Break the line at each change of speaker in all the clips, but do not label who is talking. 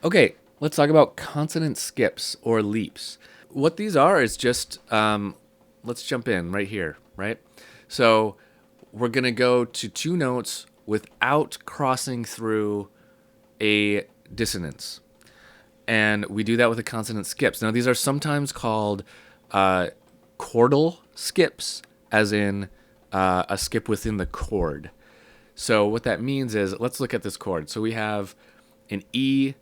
Okay, let's talk about consonant skips or leaps. What these are is just, let's jump in right here, right? So we're going to go to two notes without crossing through a dissonance. And we do that with the consonant skips. Now, these are sometimes called chordal skips, as in a skip within the chord. So what that means is, let's look at this chord. So we have an E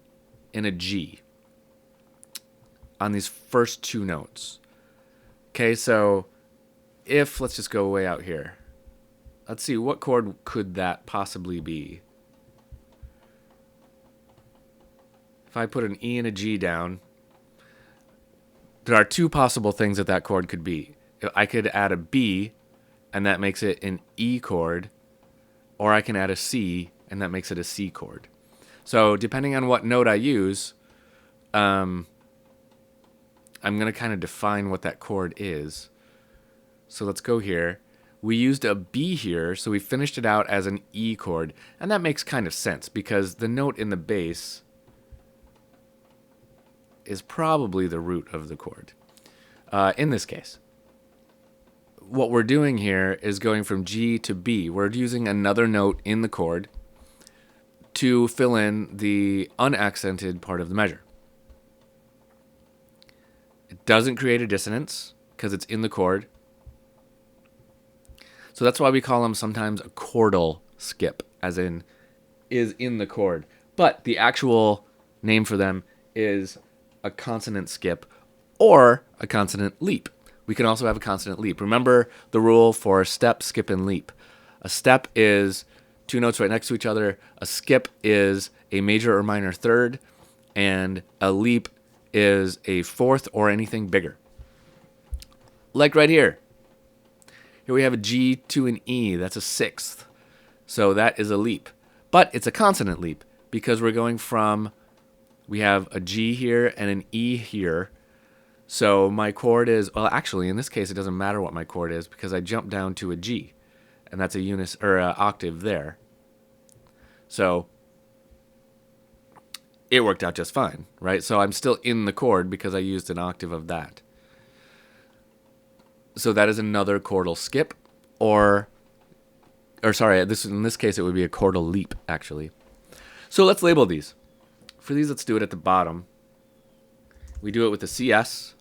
and a G on these first two notes. Okay, so if, let's just go way out here. Let's see, what chord could that possibly be? If I put an E and a G down, there are two possible things that that chord could be. I could add a B, and that makes it an E chord, or I can add a C, and that makes it a C chord. So depending on what note I use, I'm going to kind of define what that chord is. So let's go here. We used a B here, so we finished it out as an E chord, and that makes kind of sense because the note in the bass is probably the root of the chord in this case. What we're doing here is going from G to B. We're using another note in the chord to fill in the unaccented part of the measure. It doesn't create a dissonance because it's in the chord. So that's why we call them sometimes a chordal skip, as in is in the chord. But the actual name for them is a consonant skip or a consonant leap. We can also have a consonant leap. Remember the rule for step, skip, and leap. A step is two notes right next to each other. A skip is a major or minor third. And a leap is a fourth or anything bigger. Like right here. Here we have a G to an E. That's a sixth. So that is a leap. But it's a consonant leap because we're going from, we have a G here and an E here. So my chord is, well, actually, in this case, it doesn't matter what my chord is because I jump down to a G. And that's a octave there. So it worked out just fine, right? So I'm still in the chord because I used an octave of that. So that is another chordal skip, in this case, it would be a chordal leap, actually. So let's label these. For these, let's do it at the bottom. We do it with the CS,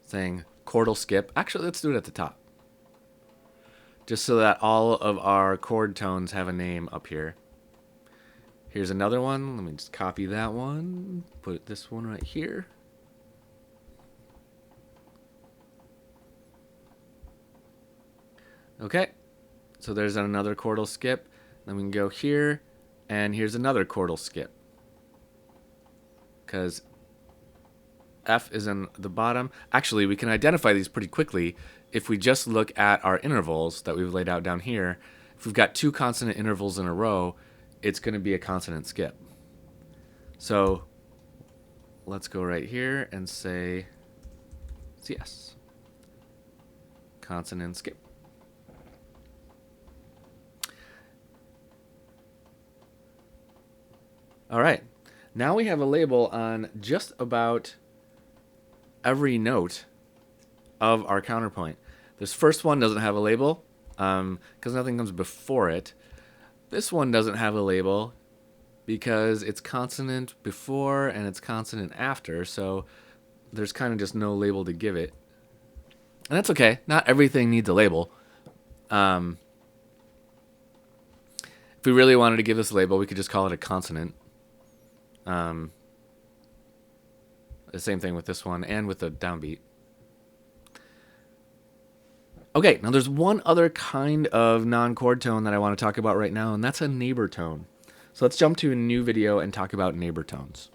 saying chordal skip. Actually, let's do it at the top, just so that all of our chord tones have a name up here. Here's another one. Let me just copy that one, put this one right here. Okay, so there's another chordal skip. Then we can go here, and here's another chordal skip. Because F is in the bottom. Actually, we can identify these pretty quickly if we just look at our intervals that we've laid out down here. If we've got two consonant intervals in a row, it's going to be a consonant skip. So let's go right here and say CS. Consonant skip. All right, now we have a label on just about every note of our counterpoint. This first one doesn't have a label because nothing comes before it. This one doesn't have a label because it's consonant before and it's consonant after, so there's kind of just no label to give it. And that's okay. Not everything needs a label. If we really wanted to give this a label, we could just call it a consonant. The same thing with this one and with the downbeat. Okay, now there's one other kind of non-chord tone that I want to talk about right now, and that's a neighbor tone. So let's jump to a new video and talk about neighbor tones.